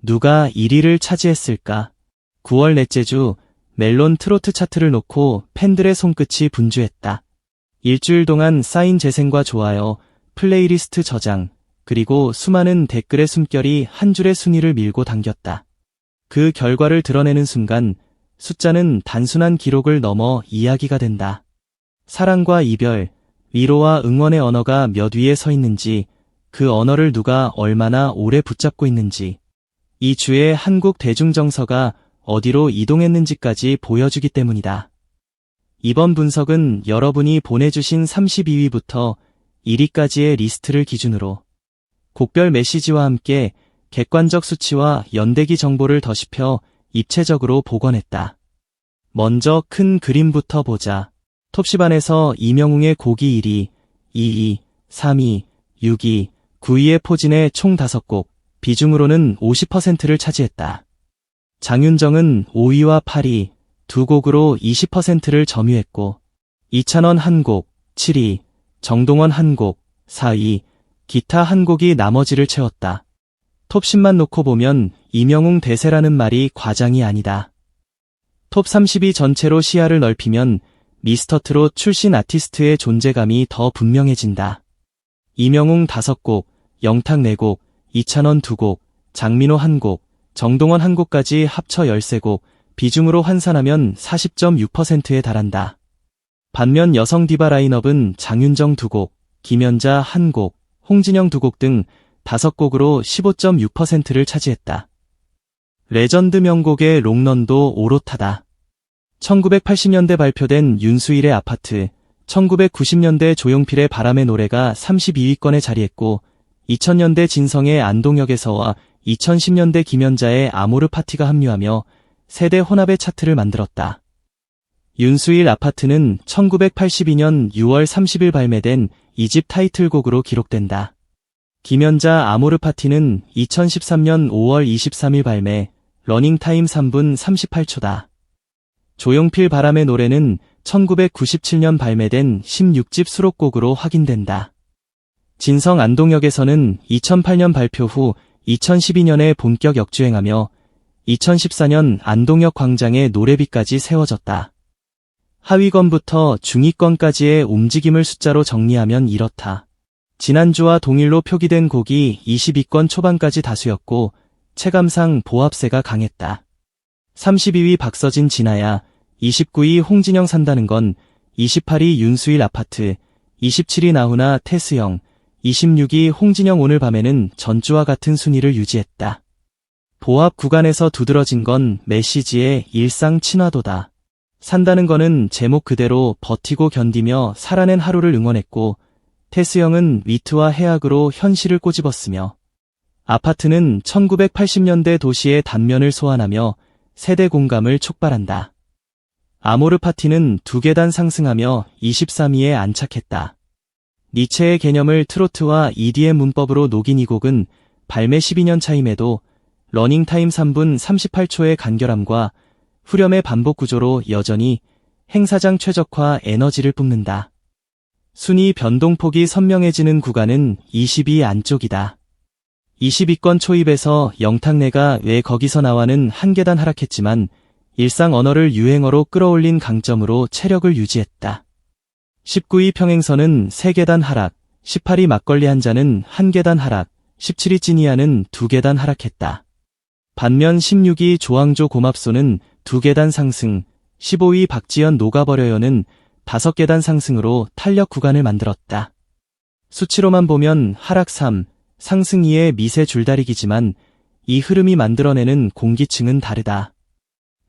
누가 1위를 차지했을까? 9월 넷째 주 멜론 트로트 차트를 놓고 팬들의 손끝이 분주했다. 일주일 동안 쌓인 재생과 좋아요, 플레이리스트 저장, 그리고 수많은 댓글의 숨결이 한 줄의 순위를 밀고 당겼다. 그 결과를 드러내는 순간 숫자는 단순한 기록을 넘어 이야기가 된다. 사랑과 이별, 위로와 응원의 언어가 몇 위에 서 있는지, 그 언어를 누가 얼마나 오래 붙잡고 있는지, 이 주의 한국 대중정서가 어디로 이동했는지까지 보여주기 때문이다. 이번 분석은 여러분이 보내주신 32위부터 1위까지의 리스트를 기준으로 곡별 메시지와 함께 객관적 수치와 연대기 정보를 더씹혀 입체적으로 복원했다. 먼저 큰 그림부터 보자. 톱10안에서 이명웅의 곡이 1위, 2위, 3위, 6위, 9위의 포진의 총 5곡, 비중으로는 50%를 차지했다. 장윤정은 5위와 8위, 2곡으로 20%를 점유했고, 이찬원 1곡, 7위, 정동원 1곡, 4위, 기타 1곡이 나머지를 채웠다. 톱10만 놓고 보면 이명웅 대세라는 말이 과장이 아니다. 톱 30위 전체로 시야를 넓히면 미스터트롯 출신 아티스트의 존재감이 더 분명해진다. 이명웅 5곡, 영탁 4곡, 이찬원 2곡, 장민호 1곡, 정동원 1곡까지 합쳐 13곡, 비중으로 환산하면 40.6%에 달한다. 반면 여성 디바 라인업은 장윤정 2곡, 김연자 1곡, 홍진영 2곡 등 5곡으로 15.6%를 차지했다. 레전드 명곡의 롱런도 오롯하다. 1980년대 발표된 윤수일의 아파트, 1990년대 조용필의 바람의 노래가 32위권에 자리했고, 2000년대 진성의 안동역에서와 2010년대 김연자의 아모르 파티가 합류하며 세대 혼합의 차트를 만들었다. 윤수일 아파트는 1982년 6월 30일 발매된 2집 타이틀곡으로 기록된다. 김연자 아모르 파티는 2013년 5월 23일 발매, 러닝타임 3분 38초다. 조용필 바람의 노래는 1997년 발매된 16집 수록곡으로 확인된다. 진성 안동역에서는 2008년 발표 후 2012년에 본격 역주행하며 2014년 안동역 광장에 노래비까지 세워졌다. 하위권부터 중위권까지의 움직임을 숫자로 정리하면 이렇다. 지난주와 동일로 표기된 곡이 20위권 초반까지 다수였고 체감상 보합세가 강했다. 32위 박서진 진아야, 29위 홍진영 산다는 건, 28위 윤수일 아파트, 27위 나훈아 태수영, 26위 홍진영 오늘 밤에는 전주와 같은 순위를 유지했다. 보합 구간에서 두드러진 건 메시지의 일상 친화도다. 산다는 거는 제목 그대로 버티고 견디며 살아낸 하루를 응원했고, 태수영은 위트와 해악으로 현실을 꼬집었으며, 아파트는 1980년대 도시의 단면을 소환하며 세대 공감을 촉발한다. 아모르 파티는 2계단 상승하며 23위에 안착했다. 니체의 개념을 트로트와 EDM 문법으로 녹인 이 곡은 발매 12년 차임에도 러닝타임 3분 38초의 간결함과 후렴의 반복 구조로 여전히 행사장 최적화 에너지를 뿜는다. 순위 변동폭이 선명해지는 구간은 20위 안쪽이다. 20위권 초입에서 영탁내가 왜 거기서 나와는 한 계단 하락했지만 일상 언어를 유행어로 끌어올린 강점으로 체력을 유지했다. 19위 평행선은 3계단 하락, 18위 막걸리 한 잔은 1계단 하락, 17위 찐이야는 2계단 하락했다. 반면 16위 조항조 고맙소는 2계단 상승, 15위 박지연 녹아버려요는 5계단 상승으로 탄력 구간을 만들었다. 수치로만 보면 하락 3, 상승 2의 미세 줄다리기지만 이 흐름이 만들어내는 공기층은 다르다.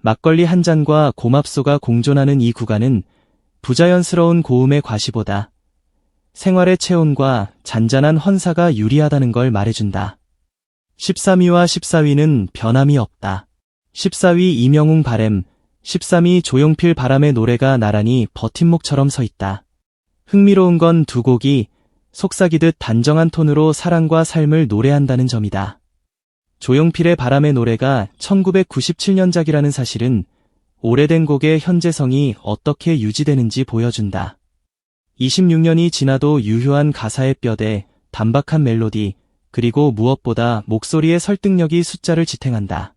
막걸리 한 잔과 고맙소가 공존하는 이 구간은 부자연스러운 고음의 과시보다 생활의 체온과 잔잔한 헌사가 유리하다는 걸 말해준다. 13위와 14위는 변함이 없다. 14위 이명웅 바램, 13위 조용필 바람의 노래가 나란히 버팀목처럼 서 있다. 흥미로운 건 2곡이 속삭이듯 단정한 톤으로 사랑과 삶을 노래한다는 점이다. 조용필의 바람의 노래가 1997년작이라는 사실은 오래된 곡의 현재성이 어떻게 유지되는지 보여준다. 26년이 지나도 유효한 가사의 뼈대, 단박한 멜로디, 그리고 무엇보다 목소리의 설득력이 숫자를 지탱한다.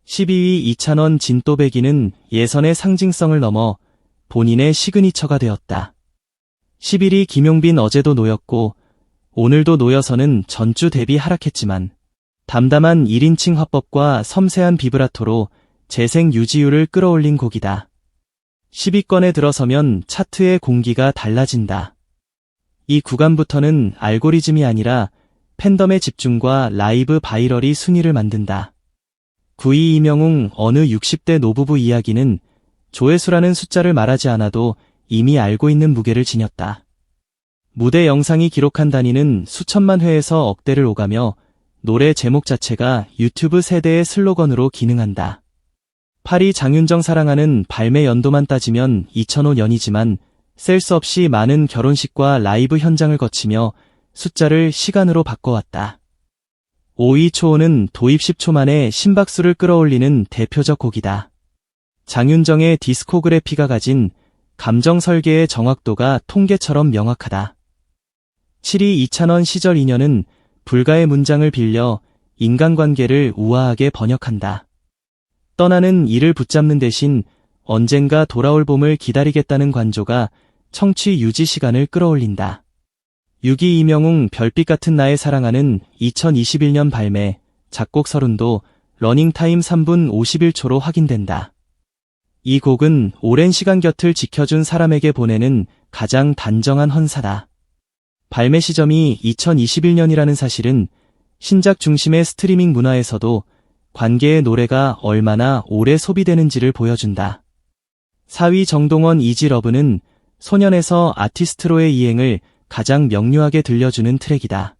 12위 이찬원 진또배기는 예선의 상징성을 넘어 본인의 시그니처가 되었다. 11위 김용빈 어제도 놓였고 오늘도 놓여서는 전주 대비 하락했지만 담담한 1인칭 화법과 섬세한 비브라토로 재생 유지율을 끌어올린 곡이다. 10위권에 들어서면 차트의 공기가 달라진다. 이 구간부터는 알고리즘이 아니라 팬덤의 집중과 라이브 바이럴이 순위를 만든다. 9위 이명웅 어느 60대 노부부 이야기는 조회수라는 숫자를 말하지 않아도 이미 알고 있는 무게를 지녔다. 무대 영상이 기록한 단위는 수천만 회에서 억대를 오가며 노래 제목 자체가 유튜브 세대의 슬로건으로 기능한다. 8위 장윤정 사랑하는 발매 연도만 따지면 2005년이지만 셀 수 없이 많은 결혼식과 라이브 현장을 거치며 숫자를 시간으로 바꿔왔다. 5위 초호는 도입 10초 만에 심박수를 끌어올리는 대표적 곡이다. 장윤정의 디스코그래피가 가진 감정 설계의 정확도가 통계처럼 명확하다. 7위 이찬원 시절 인연은 불가의 문장을 빌려 인간관계를 우아하게 번역한다. 떠나는 이를 붙잡는 대신 언젠가 돌아올 봄을 기다리겠다는 관조가 청취 유지 시간을 끌어올린다. 6위 이명웅 별빛 같은 나의 사랑하는 2021년 발매, 작곡 서른도 러닝타임 3분 51초로 확인된다. 이 곡은 오랜 시간 곁을 지켜준 사람에게 보내는 가장 단정한 헌사다. 발매 시점이 2021년이라는 사실은 신작 중심의 스트리밍 문화에서도 관계의 노래가 얼마나 오래 소비되는지를 보여준다. 4위 정동원 이지러브는 소년에서 아티스트로의 이행을 가장 명료하게 들려주는 트랙이다.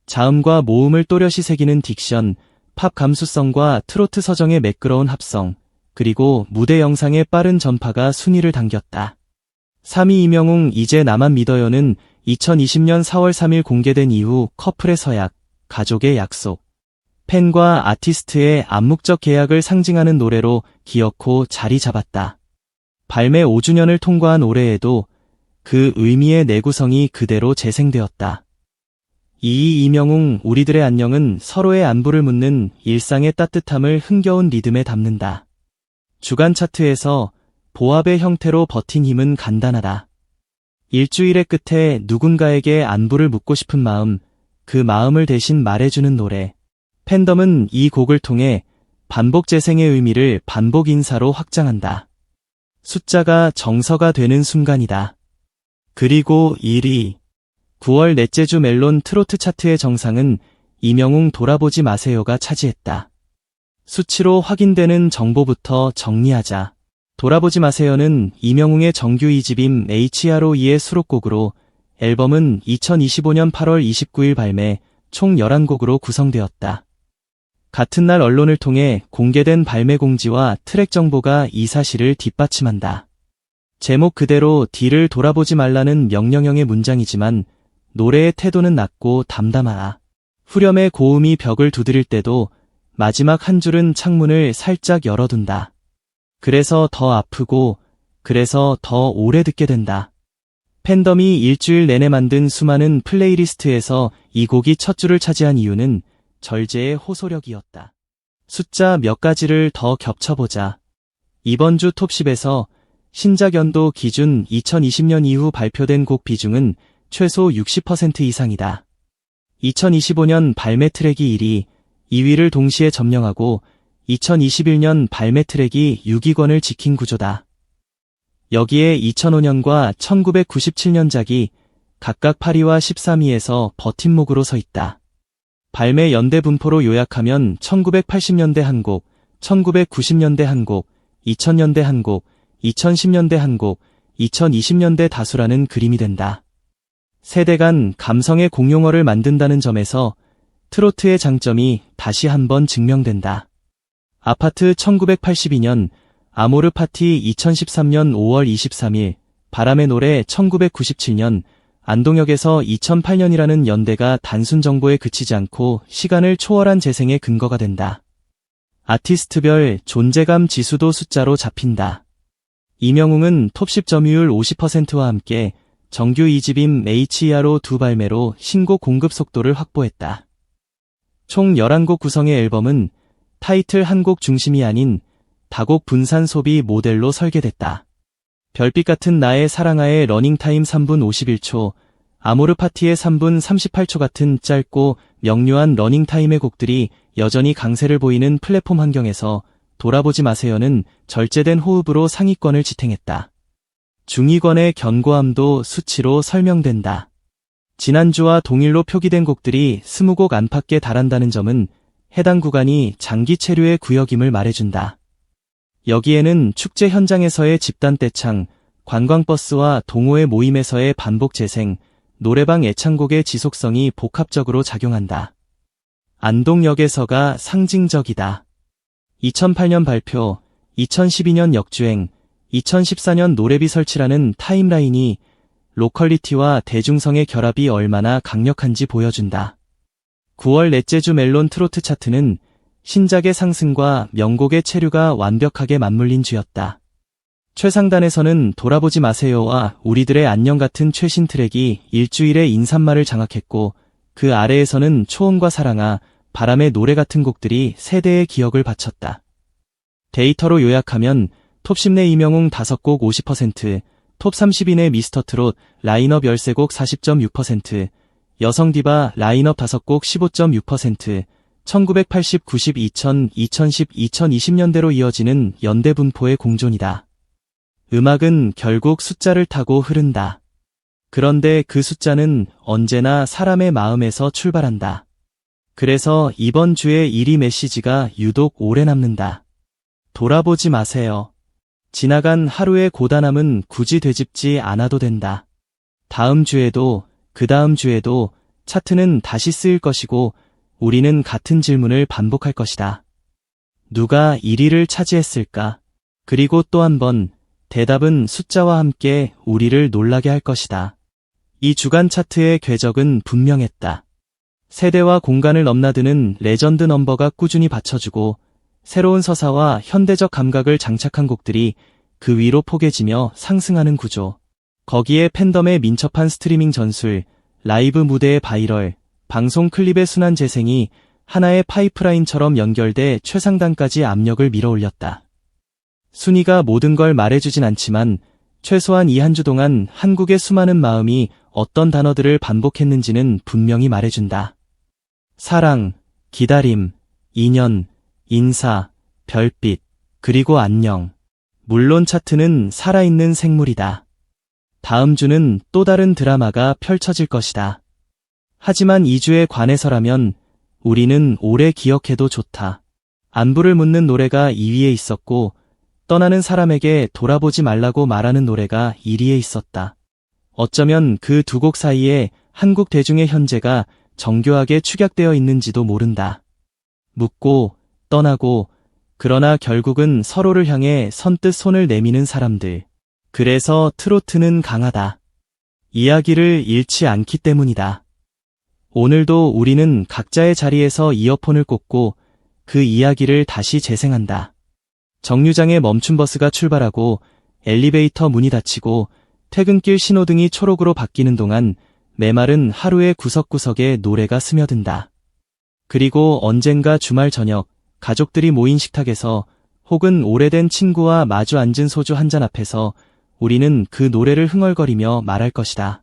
자음과 모음을 또렷이 새기는 딕션, 팝 감수성과 트로트 서정의 매끄러운 합성, 그리고 무대 영상의 빠른 전파가 순위를 당겼다. 3위 이명웅 이제 나만 믿어요는 2020년 4월 3일 공개된 이후 커플의 서약, 가족의 약속, 팬과 아티스트의 암묵적 계약을 상징하는 노래로 기어코 자리 잡았다. 발매 5주년을 통과한 올해에도 그 의미의 내구성이 그대로 재생되었다. 2위 이명웅 우리들의 안녕은 서로의 안부를 묻는 일상의 따뜻함을 흥겨운 리듬에 담는다. 주간 차트에서 보합의 형태로 버틴 힘은 간단하다. 일주일의 끝에 누군가에게 안부를 묻고 싶은 마음, 그 마음을 대신 말해주는 노래. 팬덤은 이 곡을 통해 반복 재생의 의미를 반복 인사로 확장한다. 숫자가 정서가 되는 순간이다. 그리고 1위. 9월 넷째 주 멜론 트로트 차트의 정상은 이명웅 돌아보지 마세요가 차지했다. 수치로 확인되는 정보부터 정리하자. 돌아보지 마세요는 이명웅의 정규 2집인 HRO의 수록곡으로 앨범은 2025년 8월 29일 발매 총 11곡으로 구성되었다. 같은 날 언론을 통해 공개된 발매 공지와 트랙 정보가 이 사실을 뒷받침한다. 제목 그대로 뒤를 돌아보지 말라는 명령형의 문장이지만 노래의 태도는 낮고 담담하다. 후렴의 고음이 벽을 두드릴 때도 마지막 한 줄은 창문을 살짝 열어둔다. 그래서 더 아프고 그래서 더 오래 듣게 된다. 팬덤이 일주일 내내 만든 수많은 플레이리스트에서 이 곡이 첫 줄을 차지한 이유는 절제의 호소력이었다. 숫자 몇 가지를 더 겹쳐보자. 이번 주 톱10에서 신작 연도 기준 2020년 이후 발표된 곡 비중은 최소 60% 이상이다. 2025년 발매 트랙이 1위, 2위를 동시에 점령하고 2021년 발매 트랙이 6위권을 지킨 구조다. 여기에 2005년과 1997년작이 각각 8위와 13위에서 버팀목으로 서 있다. 발매 연대 분포로 요약하면 1980년대 한 곡, 1990년대 한 곡, 2000년대 한 곡, 2010년대 한 곡, 2020년대 다수라는 그림이 된다. 세대 간 감성의 공용어를 만든다는 점에서 트로트의 장점이 다시 한번 증명된다. 아파트 1982년, 아모르 파티 2013년 5월 23일, 바람의 노래 1997년, 안동역에서 2008년이라는 연대가 단순 정보에 그치지 않고 시간을 초월한 재생의 근거가 된다. 아티스트별 존재감 지수도 숫자로 잡힌다. 이명웅은 톱10 점유율 50%와 함께 정규 2집인 HERO 2 발매로 신곡 공급 속도를 확보했다. 총 11곡 구성의 앨범은 타이틀 한 곡 중심이 아닌 다곡 분산 소비 모델로 설계됐다. 별빛 같은 나의 사랑아의 러닝타임 3분 51초, 아모르 파티의 3분 38초 같은 짧고 명료한 러닝타임의 곡들이 여전히 강세를 보이는 플랫폼 환경에서 돌아보지 마세요는 절제된 호흡으로 상위권을 지탱했다. 중위권의 견고함도 수치로 설명된다. 지난주와 동일로 표기된 곡들이 20곡 안팎에 달한다는 점은 해당 구간이 장기 체류의 구역임을 말해준다. 여기에는 축제 현장에서의 집단 떼창, 관광버스와 동호회 모임에서의 반복 재생, 노래방 애창곡의 지속성이 복합적으로 작용한다. 안동역에서가 상징적이다. 2008년 발표, 2012년 역주행, 2014년 노래비 설치라는 타임라인이 로컬리티와 대중성의 결합이 얼마나 강력한지 보여준다. 9월 넷째 주 멜론 트로트 차트는 신작의 상승과 명곡의 체류가 완벽하게 맞물린 주였다. 최상단에서는 돌아보지 마세요와 우리들의 안녕 같은 최신 트랙이 일주일의 인사말을 장악했고, 그 아래에서는 초원과 사랑아, 바람의 노래 같은 곡들이 세대의 기억을 바쳤다. 데이터로 요약하면 톱10 내 이명웅 5곡 50%, 톱30 내 미스터트롯 라인업 13곡 40.6%, 여성 디바 라인업 5곡 15.6%, 1980, 90, 2000, 2010, 2020년대로 이어지는 연대 분포의 공존이다. 음악은 결국 숫자를 타고 흐른다. 그런데 그 숫자는 언제나 사람의 마음에서 출발한다. 그래서 이번 주의 1위 메시지가 유독 오래 남는다. 돌아보지 마세요. 지나간 하루의 고단함은 굳이 되짚지 않아도 된다. 다음 주에도, 그 다음 주에도 차트는 다시 쓰일 것이고, 우리는 같은 질문을 반복할 것이다. 누가 1위를 차지했을까? 그리고 또 한 번, 대답은 숫자와 함께 우리를 놀라게 할 것이다. 이 주간 차트의 궤적은 분명했다. 세대와 공간을 넘나드는 레전드 넘버가 꾸준히 받쳐주고, 새로운 서사와 현대적 감각을 장착한 곡들이 그 위로 포개지며 상승하는 구조. 거기에 팬덤의 민첩한 스트리밍 전술, 라이브 무대의 바이럴, 방송 클립의 순환 재생이 하나의 파이프라인처럼 연결돼 최상단까지 압력을 밀어올렸다. 순위가 모든 걸 말해주진 않지만 최소한 이 한 주 동안 한국의 수많은 마음이 어떤 단어들을 반복했는지는 분명히 말해준다. 사랑, 기다림, 인연, 인사, 별빛, 그리고 안녕. 물론 차트는 살아있는 생물이다. 다음 주는 또 다른 드라마가 펼쳐질 것이다. 하지만 2주에 관해서라면 우리는 오래 기억해도 좋다. 안부를 묻는 노래가 2위에 있었고, 떠나는 사람에게 돌아보지 말라고 말하는 노래가 1위에 있었다. 어쩌면 그 두 곡 사이에 한국 대중의 현재가 정교하게 축약되어 있는지도 모른다. 묻고, 떠나고, 그러나 결국은 서로를 향해 선뜻 손을 내미는 사람들. 그래서 트로트는 강하다. 이야기를 잃지 않기 때문이다. 오늘도 우리는 각자의 자리에서 이어폰을 꽂고 그 이야기를 다시 재생한다. 정류장에 멈춘 버스가 출발하고 엘리베이터 문이 닫히고 퇴근길 신호등이 초록으로 바뀌는 동안 메마른 하루의 구석구석에 노래가 스며든다. 그리고 언젠가 주말 저녁 가족들이 모인 식탁에서 혹은 오래된 친구와 마주 앉은 소주 한 잔 앞에서 우리는 그 노래를 흥얼거리며 말할 것이다.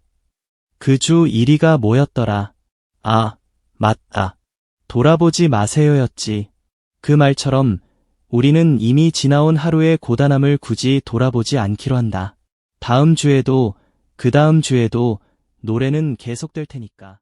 그 주 1위가 뭐였더라? 아, 맞다. 돌아보지 마세요였지. 그 말처럼 우리는 이미 지나온 하루의 고단함을 굳이 돌아보지 않기로 한다. 다음 주에도, 그 다음 주에도 노래는 계속될 테니까.